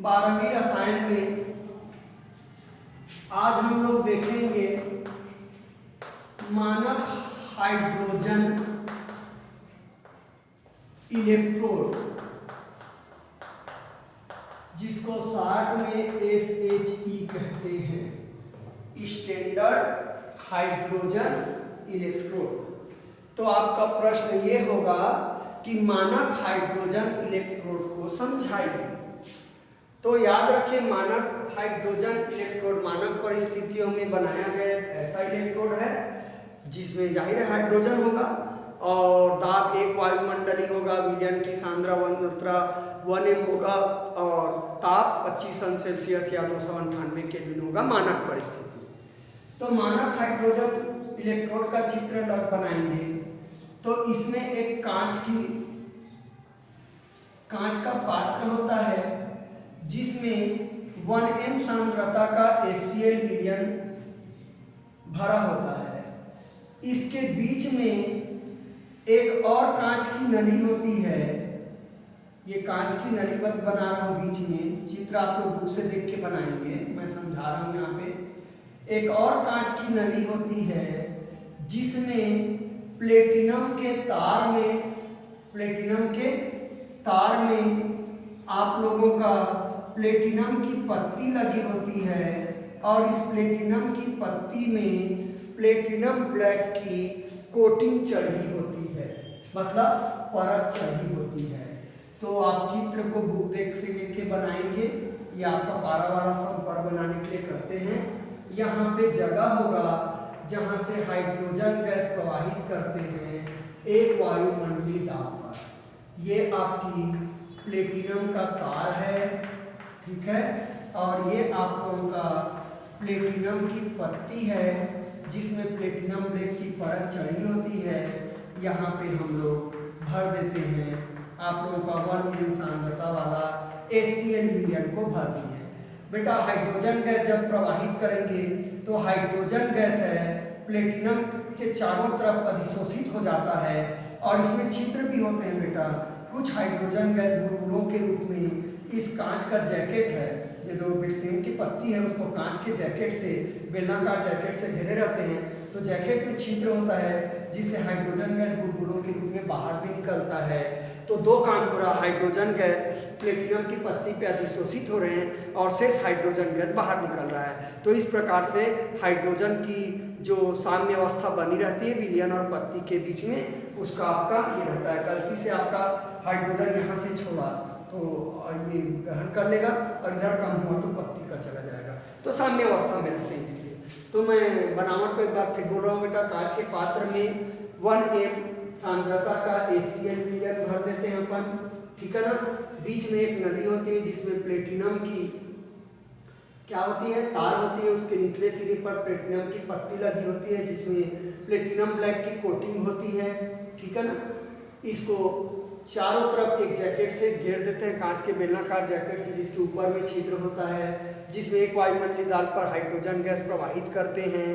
12वीं रसायन में आज हम लोग देखेंगे मानक हाइड्रोजन इलेक्ट्रोड, जिसको शॉर्ट में SHE कहते हैं, स्टैंडर्ड हाइड्रोजन इलेक्ट्रोड। तो आपका प्रश्न ये होगा कि मानक हाइड्रोजन इलेक्ट्रोड को समझाइए। तो याद रखें, मानक हाइड्रोजन इलेक्ट्रोड मानक परिस्थितियों में बनाया गया ऐसा इलेक्ट्रोड है जिसमें जाहिर है हाइड्रोजन होगा और दाब एक वायुमंडलीय होगा, विलयन की सांद्रता 1m होगा और ताप 25 सेल्सियस या 298 केल्विन होगा मानक परिस्थिति। तो मानक हाइड्रोजन इलेक्ट्रोड का चित्र बनाएंगे तो इसमें एक कांच का पात्र होता है जिसमें 1m सांद्रता का HCl विलयन भरा होता है। इसके बीच में एक और कांच की नली होती है। ये कांच की नली बना रहा हूं बीच में, चित्र आप लोग बुक से देख के बनाएंगे, मैं समझा रहा हूं। यहाँ पे एक और कांच की नली होती है जिसमें प्लेटिनम के तार में आप लोगों का प्लेटिनम की पत्ती लगी होती है और इस प्लेटिनम की पत्ती में प्लेटिनम ब्लैक की कोटिंग चढ़ी होती है, मतलब परत चढ़ी होती है। तो आप चित्र को बुक देख से लेके बनाएंगे, ये आपका पारा संपर्क बनाने के लिए करते हैं। यहाँ पे जगह होगा जहाँ से हाइड्रोजन गैस प्रवाहित करते हैं एक वायुमंडलीय दाब पर। ये आपकी प्लेटिनम का तार है, ठीक है, और ये आप लोगों का प्लेटिनम की पत्ती है जिसमें प्लेटिनम ब्लैक की परत चढ़ी होती है। यहाँ पे हम लोग भर देते हैं आप लोगों का 1m सांद्रता वाला HCl विलयन को भर दिए। बेटा हाइड्रोजन गैस जब प्रवाहित करेंगे तो हाइड्रोजन गैस है प्लेटिनम के चारों तरफ अधिशोषित हो जाता है और इसमें छिद्र भी होते हैं। बेटा कुछ हाइड्रोजन गैस बुलबुलों के रूप में इस कांच का जैकेट है, ये जो प्लेटिनम की पत्ती है उसको कांच के जैकेट से, बेलनाकार जैकेट से घेरे रहते हैं। तो जैकेट में छिद्र होता है जिससे हाइड्रोजन गैस बुलबुलों के रूप में बाहर भी निकलता है। तो दो काम हो रहा, हाइड्रोजन गैस प्लेटिनम की पत्ती पे अधिशोषित हो रहे हैं और शेष हाइड्रोजन गैस बाहर निकल रहा है। तो इस प्रकार से हाइड्रोजन की जो साम्य अवस्था बनी रहती है विलयन और पत्ती के बीच में, उसका आपका ये रहता है। गलती से आपका हाइड्रोजन यहाँ से छोड़ा तो ये ग्रहण कर लेगा और इधर कम हुआ तो पत्ती का चला जाएगा। तो साम्य अवस्था में रहते हैं इसलिए। तो मैं बनावट को एक बार फिर बोल रहा हूँ बेटा, कांच के पात्र में 1m सांद्रता का HCl विलयन भर देते हैं अपन, ठीक है ना। बीच में एक नली होती है जिसमें प्लेटिनम की क्या होती है, तार होती है, उसके निचले सिरे पर प्लेटिनम की पत्ती लगी होती है जिसमें प्लेटिनम ब्लैक की कोटिंग होती है, ठीक है ना। इसको चारों तरफ एक जैकेट से घेर देते हैं, कांच के बेलनाकार जैकेट से, जिसके ऊपर में छिद्र होता है जिसमें एक वायुमंडलीय दाब पर हाइड्रोजन गैस प्रवाहित करते हैं,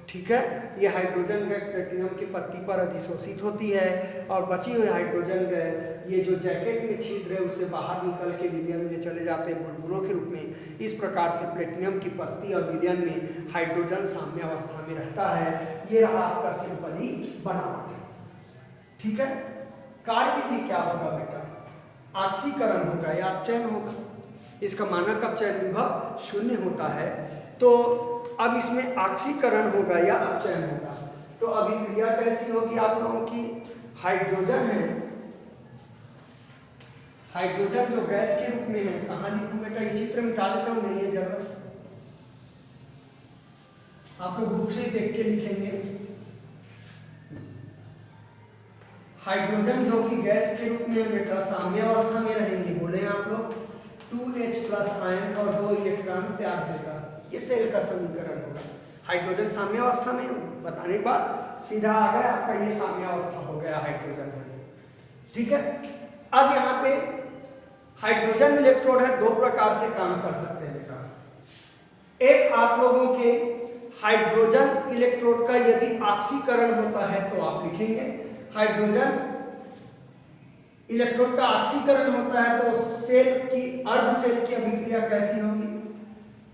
ठीक है। ये हाइड्रोजन गैस प्लेटिनम की पत्ती पर अधिशोषित होती है और बची हुई हाइड्रोजन गैस ये जो जैकेट में छिद्र है उससे बाहर निकल के विलयन में चले जाते हैं बुलबुलों के रूप में। इस प्रकार से प्लेटिनम की पत्ती और विलयन में हाइड्रोजन साम्य अवस्था में रहता है। ये रहा आपका सिंपली बनावट, ठीक है। कार्य विधि क्या होगा बेटा, ऑक्सीकरण होगा या अपचयन होगा। इसका मानक अपचयन विभव 0 होता है। तो अब इसमें ऑक्सीकरण होगा या अपचयन होगा। तो अभिक्रिया कैसी होगी आप लोगों की, हाइड्रोजन है, हाइड्रोजन जो गैस के रूप में है, कहाँ लिखूं बेटा, ये चित्र मिटा देता हूं, नहीं है जगह, आप लोग बुक से देख के लिखेंगे। हाइड्रोजन जो कि गैस के रूप में है बेटा, साम्य अवस्था में रहेंगे, बोले आप लोग 2H+ आयन और 2 इलेक्ट्रॉन त्याग देगा। ये सेल का समीकरण होगा। हाइड्रोजन साम्य अवस्था में बताने के बाद सीधा आ गया आपका, ये साम्य अवस्था हो गया हाइड्रोजन में, ठीक है। अब यहाँ पे हाइड्रोजन इलेक्ट्रोड है, दो प्रकार से काम कर सकते हैं बेटा। एक आप लोगों के हाइड्रोजन इलेक्ट्रोड का यदि ऑक्सीकरण होता है तो आप लिखेंगे हाइड्रोजन इलेक्ट्रोड का ऑक्सीकरण होता है तो सेल की अर्ध सेल की अभिक्रिया अभिक्रिया कैसी होगी,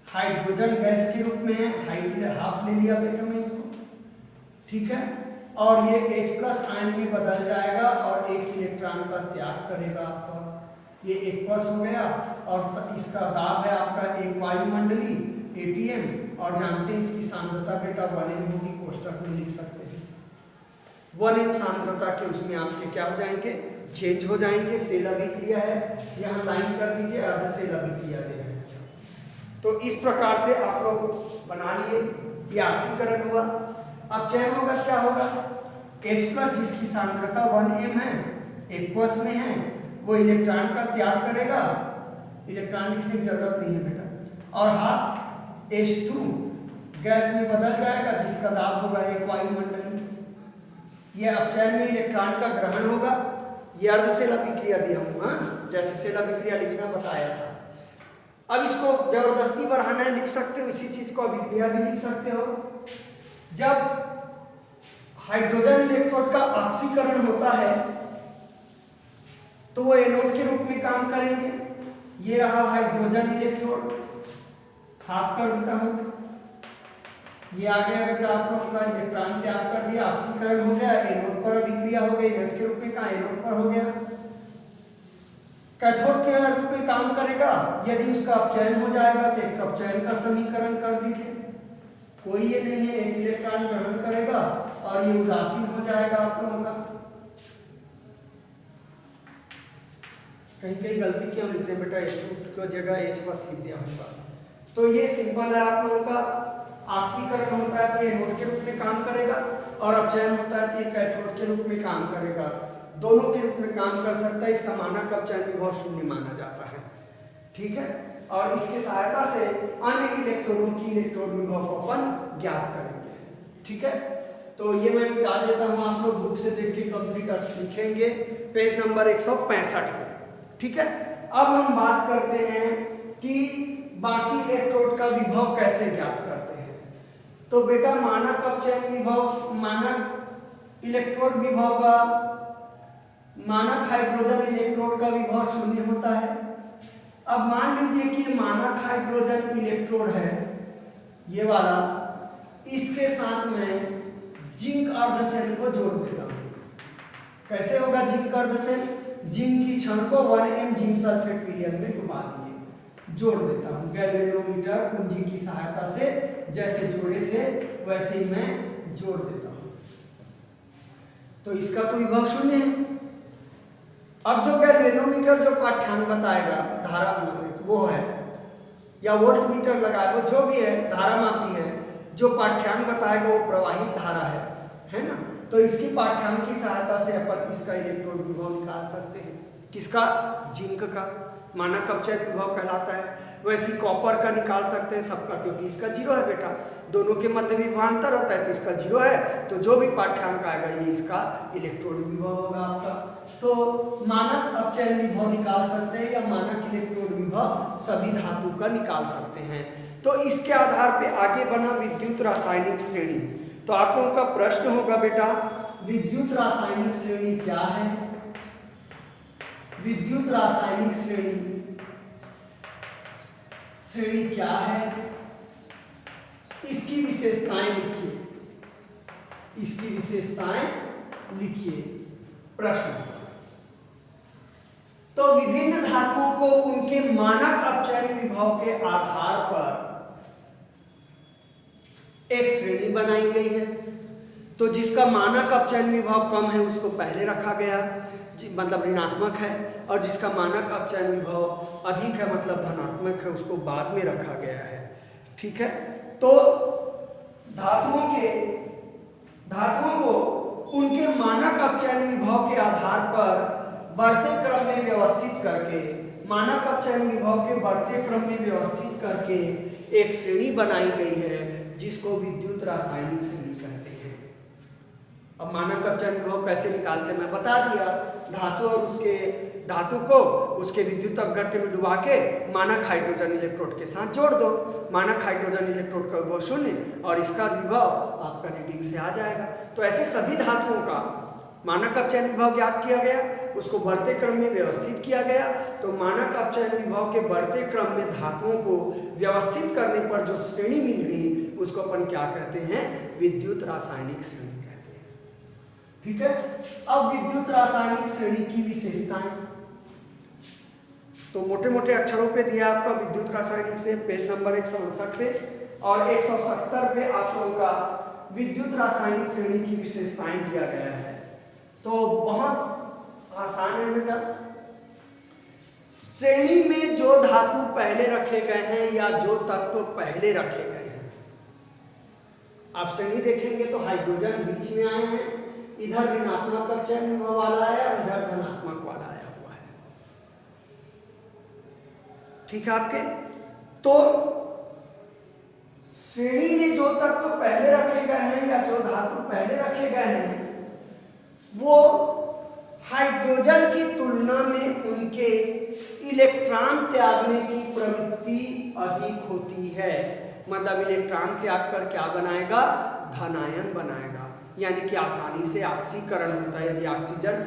हाइड्रोजन गैस के रूप में है, हाफ ले लिया बेटा मैं इसको, ठीक है, और ये H+ आयन में बदल जाएगा और एक इलेक्ट्रॉन का त्याग करेगा आपका, ये एक्वस हो गया। और इसका दाब है आपका एक वायुमंडली ATM, और जानते हैं इसकी सांद्रता बेटा 1m होगी, कोष्टक में लिख सकते हैं 1m सांद्रता के उसमें आपके क्या हो जाएंगे, चेंज हो जाएंगे। सेल अभिक्रिया है, यहाँ लाइन कर दीजिए, अर्ध सेल अभिक्रिया दे रहे हैं। तो इस प्रकार से आप लोग बना लिए, ये ऑक्सीकरण हुआ। अब चयन होगा, क्या होगा, H+ जिसकी सांद्रता 1m है, एक्वस में है, वो इलेक्ट्रॉन का त्याग करेगा, इलेक्ट्रॉन लिखने की जरूरत नहीं है बेटा, और हाफ H2 गैस में बदल जाएगा जिसका दाब होगा एक वायुमंडली। ये अपचयन में इलेक्ट्रॉन का ग्रहण होगा। ये अर्ध सेल अभिक्रिया दिया हूँ, जैसे सेल अभिक्रिया लिखना बताया था। अब इसको जबरदस्ती बढ़ाना है, लिख सकते हो, इसी चीज को अभिक्रिया भी लिख सकते हो। जब हाइड्रोजन इलेक्ट्रोड का ऑक्सीकरण होता है तो वो एनोड के रूप में काम करेंगे। ये रहा हाइड्रोजन इलेक्ट्रोड, हाफ कर देता हूं, ये आ गया बेटा आप लोगों का, इलेक्ट्रॉन त्याग कर दिया, ऑक्सीकरण हो गया, एनोड पर अभिक्रिया हो गई, एनोड के रूप में कहा, एनोड पर हो गया। कैथोड के रूप में काम करेगा, यदि उसका अपचयन हो जाएगा तो एक अपचयन का समीकरण कर दीजिए, कोई ये नहीं है, एक इलेक्ट्रॉन ग्रहण करेगा और ये उदासीन हो जाएगा आप लोगों का। कहीं कहीं गलती क्यों लिख रहे हैं बेटा, H2 की जगह H+ लिख दिया होगा। तो ये सिंपल है आप लोगों का, ऑक्सीकरण होता है तो ये एनोड के रूप में काम करेगा, और अपचयन होता है तो ये कैथोड के रूप में काम करेगा, दोनों के रूप में काम कर सकता है। इसका मानक अपचयन विभव 0 माना जाता है, ठीक है। और इसके सहायता से अन्य इलेक्ट्रॉनों की इलेक्ट्रॉन विभव को अपन ज्ञात करेंगे, ठीक है। तो ये मैं मिटा देता हूँ, आप लोग बुक से देख के कंप्लीट लिखेंगे पेज नंबर 165 पे, ठीक है। अब हम बात करते हैं कि बाकी इलेक्ट्रोड का विभव कैसे ज्ञात करते हैं। तो बेटा मानक अपचयन विभव, मानक इलेक्ट्रोड विभव का, मानक हाइड्रोजन इलेक्ट्रोड का विभव 0 होता है। अब मान लीजिए कि मानक हाइड्रोजन इलेक्ट्रोड है ये वाला, इसके साथ में जिंक अर्धसेल को जोड़ देता हूं। कैसे होगा जिंक अर्धसेल, जिंक की क्षण को 1m जिंक सल्फेट विलयन में डुबा दिए, जोड़ देता हूं गैल्वेनोमीटर कुंजी की सहायता से, जैसे जोड़े थे वैसे ही मैं जोड़ देता हूं। तो इसका तो विभव 0 है। अब जो गैल्वेनोमीटर जो पाठ्यांक बताएगा, धारा वो है, या वोल्ट मीटर लगाए हो, जो भी है धारा मापी है, जो पाठ्यांक बताएगा वो प्रवाहित धारा है ना। तो इसकी पाठ्यांक की सहायता से अपन इसका इलेक्ट्रोड विभव निकाल सकते हैं। किसका, जिंक का, मानक अपचयन विभव कहलाता है। वैसे कॉपर का निकाल सकते हैं सबका, क्योंकि इसका 0 है बेटा, दोनों के मध्य विभवांतर होता है तो इसका 0 है, तो जो भी पाठ्यांक आएगा ये इसका इलेक्ट्रोड विभव होगा आपका। तो मानक अपचयन विभव निकाल सकते हैं या मानक इलेक्ट्रोड विभव सभी धातु का निकाल सकते हैं। तो इसके आधार पे आगे बना विद्युत रासायनिक श्रेणी। तो आप लोगों का प्रश्न होगा बेटा, विद्युत रासायनिक श्रेणी क्या है, विद्युत रासायनिक श्रेणी क्या है, इसकी विशेषताएं लिखिए, इसकी विशेषताएं लिखिए प्रश्न। तो विभिन्न धातुओं को उनके मानक अपचयन विभव के आधार पर एक श्रेणी बनाई गई है। तो जिसका मानक अपचयन विभव कम है उसको पहले रखा गया, मतलब ऋणात्मक है, और जिसका मानक अपचयन विभव अधिक है मतलब धनात्मक है उसको बाद में रखा गया है, ठीक है। तो धातुओं को उनके मानक अपचयन विभव के आधार पर बढ़ते क्रम में व्यवस्थित करके, मानक अपचयन विभव के बढ़ते क्रम में व्यवस्थित करके एक श्रेणी बनाई गई है जिसको विद्युत रासायनिक श्रेणी कहते हैं। अब मानक अपचयन विभव कैसे निकालते हैं मैं बता दिया, धातु को उसके विद्युत अपघट्य में डुबा के मानक हाइड्रोजन इलेक्ट्रोड के साथ जोड़ दो, मानक हाइड्रोजन इलेक्ट्रोड का विभव 0 और इसका विभव आपका रीडिंग से आ जाएगा। तो ऐसे सभी धातुओं का मानक अपचयन विभव ज्ञात किया गया, उसको बढ़ते क्रम में व्यवस्थित किया गया। तो मानक अपचयन विभव के बढ़ते क्रम में धातुओं को व्यवस्थित करने पर जो श्रेणी मिल गई उसको अपन क्या कहते हैं, विद्युत रासायनिक श्रेणी कहते हैं। ठीक है, अब विद्युत रासायनिक श्रेणी की विशेषताएं तो मोटे मोटे अक्षरों पे दिया आपका विद्युत रासायनिक से पेज नंबर 168 पे और 170 पे आप लोगों का विद्युत रासायनिक श्रेणी की विशेषताएं दिया गया है। तो बहुत आसान है बेटा, श्रेणी में जो धातु पहले रखे गए हैं या जो तत्व पहले रखे गए हैं, आप श्रेणी देखेंगे तो हाइड्रोजन बीच में आए हैं, इधर ऋणात्मक अपचयन विभव वाला है और इधर धनात्मक वाला आया हुआ है। ठीक है आपके, तो श्रेणी में जो तत्व पहले रखे गए हैं या जो धातु पहले रखे गए हैं वो हाइड्रोजन की तुलना में उनके इलेक्ट्रॉन त्यागने की प्रवृत्ति अधिक होती है। मतलब इलेक्ट्रॉन त्याग कर क्या बनाएगा, धनायन बनाएगा, यानी कि आसानी से ऑक्सीकरण होता है। यदि ऑक्सीजन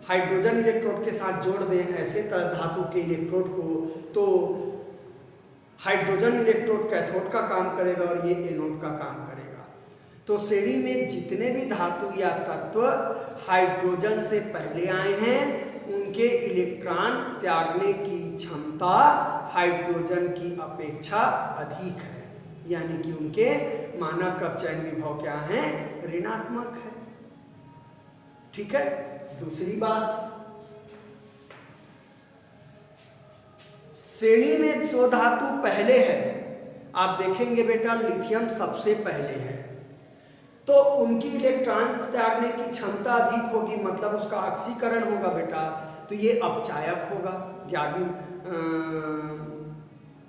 हाइड्रोजन इलेक्ट्रोड के साथ जोड़ दें ऐसे धातु के इलेक्ट्रोड को, तो हाइड्रोजन इलेक्ट्रोड कैथोड का काम करेगा और ये एनोड का काम करेगा। तो श्रेणी में जितने भी धातु या तत्व हाइड्रोजन से पहले आए हैं उनके इलेक्ट्रॉन त्यागने की क्षमता हाइड्रोजन की अपेक्षा अधिक है, यानी कि उनके मानक अपचयन विभव क्या है, ऋणात्मक है। ठीक है, दूसरी बात, श्रेणी में जो धातु पहले है, आप देखेंगे बेटा लिथियम सबसे पहले है, तो उनकी इलेक्ट्रॉन त्यागने की क्षमता अधिक होगी, मतलब उसका ऑक्सीकरण होगा बेटा, तो ये अपचायक होगा। 11वीं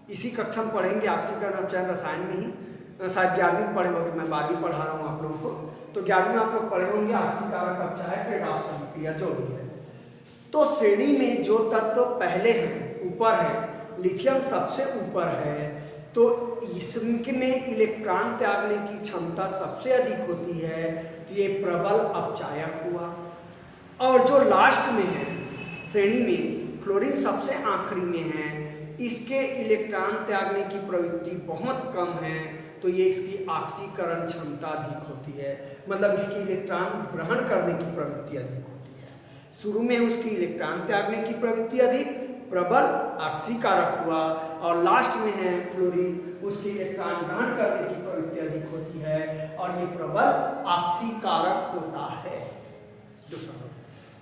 इसी कक्षा में पढ़ेंगे ऑक्सीकरण अपचयन रसायन में ही, शायद 11वीं पढ़े होंगे, मैं 12वीं पढ़ा रहा हूँ आप लोगों को, तो 11वीं में आप लोग पढ़े होंगे ऑक्सीकारक अपचायक रेडॉक्स अभिक्रिया जो भी है। तो श्रेणी में जो तत्व पहले हैं, ऊपर है, लिथियम सबसे ऊपर है, तो इसमें इलेक्ट्रॉन त्यागने की क्षमता सबसे अधिक होती है, तो ये प्रबल अपचायक हुआ। और जो लास्ट में है श्रेणी में, फ्लोरीन सबसे आखिरी में है, इसके इलेक्ट्रॉन त्यागने की प्रवृत्ति बहुत कम है, तो ये इसकी ऑक्सीकरण क्षमता अधिक होती है, मतलब इसकी इलेक्ट्रॉन ग्रहण करने की प्रवृत्ति अधिक होती है। शुरू में उसकी इलेक्ट्रॉन त्यागने की प्रवृत्ति अधिक, प्रबल ऑक्सीकारक हुआ, और लास्ट में है फ्लोरीन, उसकी इलेक्ट्रॉन ग्रहण करने की प्रवृत्ति अधिक होती है और ये प्रबल ऑक्सीकारक होता है। दूसरा,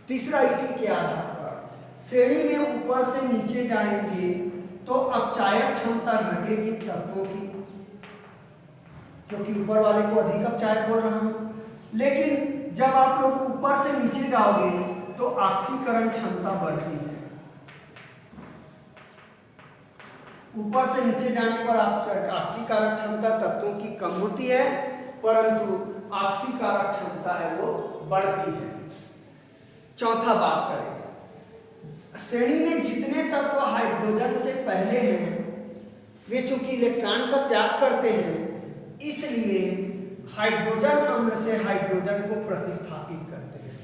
तीसरा, इसी के आधार पर श्रेणी में ऊपर से नीचे जाएंगे तो अपचायक क्षमता घटेगी तत्वों की, क्योंकि ऊपर वाले को अधिक अपचायक बोल रहा हूं, लेकिन जब आप लोग ऊपर से नीचे जाओगे तो ऑक्सीकरण क्षमता बढ़ती है। ऊपर से नीचे जाने पर ऑक्सीकारक क्षमता तत्वों की कम होती है, परंतु ऑक्सीकारक क्षमता है वो बढ़ती है। चौथा बात करें, श्रेणी में जितने तत्व हाइड्रोजन से पहले हैं वे चूंकि इलेक्ट्रॉन का त्याग करते हैं, इसलिए हाइड्रोजन अम्ल से हाइड्रोजन को प्रतिस्थापित करते हैं।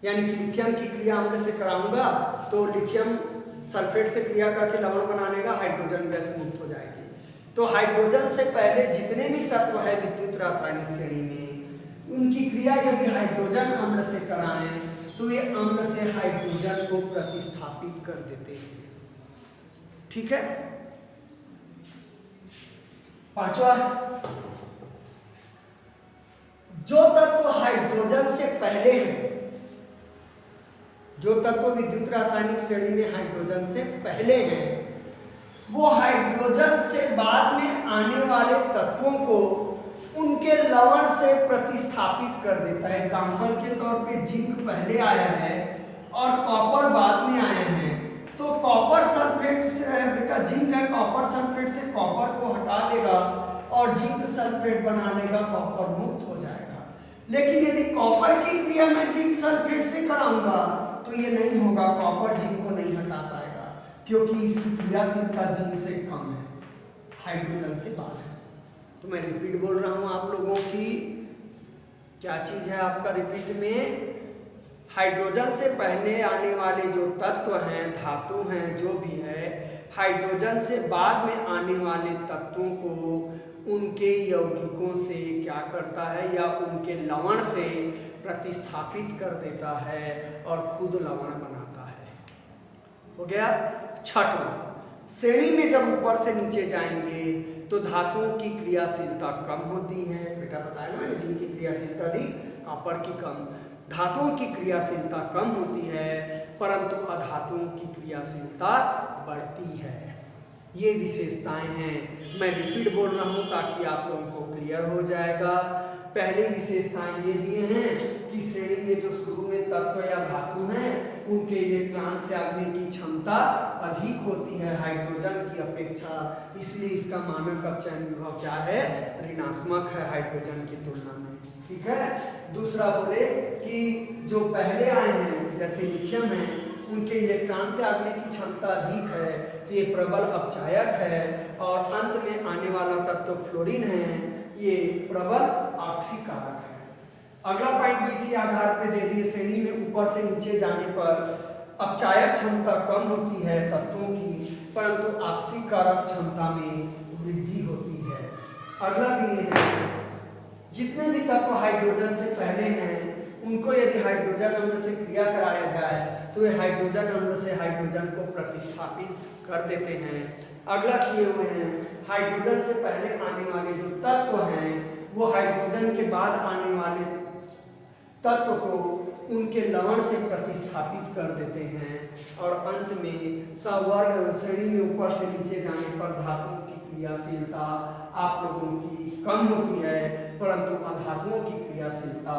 यानी कि लिथियम की क्रिया अम्ल से कराऊंगा तो लिथियम सल्फेट से क्रिया करके लवण बनाने का, हाइड्रोजन गैस मुक्त हो जाएगी। तो हाइड्रोजन से पहले जितने भी तत्व है विद्युत रासायनिक श्रेणी में, उनकी क्रिया यदि हाइड्रोजन अम्ल से कराएं तो ये अम्ल से हाइड्रोजन को प्रतिस्थापित कर देते हैं। ठीक है, पांचवा, जो तत्व हाइड्रोजन से पहले हैं, जो तत्व विद्युत रासायनिक श्रेणी में हाइड्रोजन से पहले हैं, वो हाइड्रोजन से बाद में आने वाले तत्वों को उनके लवण से प्रतिस्थापित कर देता है। एग्जाम्पल के तौर पे जिंक पहले आया है और कॉपर बाद में आए हैं, तो कॉपर सल्फेट से, बेटा जिंक है, कॉपर सल्फेट से कॉपर को हटा देगा और जिंक सल्फेट बना लेगा, कॉपर मुक्त हो जाएगा। लेकिन यदि कॉपर की क्रिया मैं जिंक सल्फेट से कराऊंगा तो ये नहीं होगा, कॉपर जिंक को नहीं हटा पाएगा, क्योंकि इसकी क्रियाशीलता जिंक से कम है, हाइड्रोजन से बाद है। तो मैं रिपीट बोल रहा हूं आप लोगों की, क्या चीज है आपका रिपीट में, हाइड्रोजन से पहले आने वाले जो तत्व हैं, धातु हैं, जो भी है, हाइड्रोजन से बाद में आने वाले तत्वों को उनके यौगिकों से क्या करता है या उनके लवण से प्रतिस्थापित कर देता है और खुद लवण बनाता है। हो गया। छठवां, श्रेणी में जब ऊपर से नीचे जाएंगे तो धातुओं की क्रियाशीलता कम होती है। बेटा बताया ना मैंने, जिनकी क्रियाशीलता अधिक, कॉपर की कम। धातुओं की क्रियाशीलता कम होती है परंतु अधातुओं की क्रियाशीलता बढ़ती है। ये विशेषताएं हैं। मैं रिपीट बोल रहा हूँ ताकि आप लोगों को क्लियर हो जाएगा। पहली विशेषताएं ये दिए हैं कि श्रेणी में जो शुरू में तत्व या धातु हैं उनके इलेक्ट्रॉन त्यागने की क्षमता अधिक होती है हाइड्रोजन की अपेक्षा, इसलिए इसका मानक अपचयन विभव क्या है, ऋणात्मक है हाइड्रोजन की तुलना में। ठीक है। दूसरा बोले कि जो पहले आए हैं जैसे लिथियम है, उनके इलेक्ट्रॉन त्यागने की क्षमता अधिक है तो ये प्रबल अपचायक है, और अंत में आने वाला तत्व फ्लोरीन है, ये प्रबल ऑक्सीकारक है। अगला पॉइंट इसी आधार पे दे दिए, श्रेणी में ऊपर से नीचे जाने पर अपचायक क्षमता कम होती है तत्वों की परंतु ऑक्सीकारक क्षमता में वृद्धि होती है। अगला दिए हैं जितने भी तत्व हाइड्रोजन से पहले हैं उनको यदि हाइड्रोजन अम्ल से क्रिया कराया जाए तो वे हाइड्रोजन अम्ल से हाइड्रोजन को प्रतिस्थापित कर देते हैं। अगला किए हुए हैं हाइड्रोजन से पहले आने वाले जो तत्व हैं वो हाइड्रोजन के बाद आने वाले तत्व को उनके लवण से प्रतिस्थापित कर देते हैं, और अंत में सवर्ग श्रेणी में ऊपर से नीचे जाने पर धातुओं की क्रियाशीलता आप लोगों की कम होती है परंतु अधातुओं की क्रियाशीलता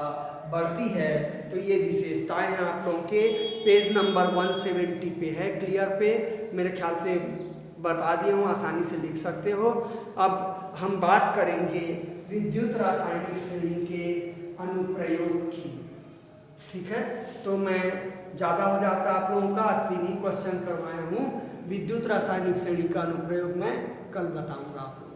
बढ़ती है। तो ये विशेषताएं हैं आप लोगों के पेज नंबर 170 पे है, क्लियर पे, मेरे ख्याल से बता दिया हूँ, आसानी से लिख सकते हो। अब हम बात करेंगे विद्युत रासायनिक श्रेणी के अनुप्रयोग की। ठीक है, तो मैं ज़्यादा हो जाता आप लोगों का, 3 ही क्वेश्चन करवाया हूँ। विद्युत रासायनिक श्रेणी का अनुप्रयोग मैं कल बताऊँगा आप लोगों को।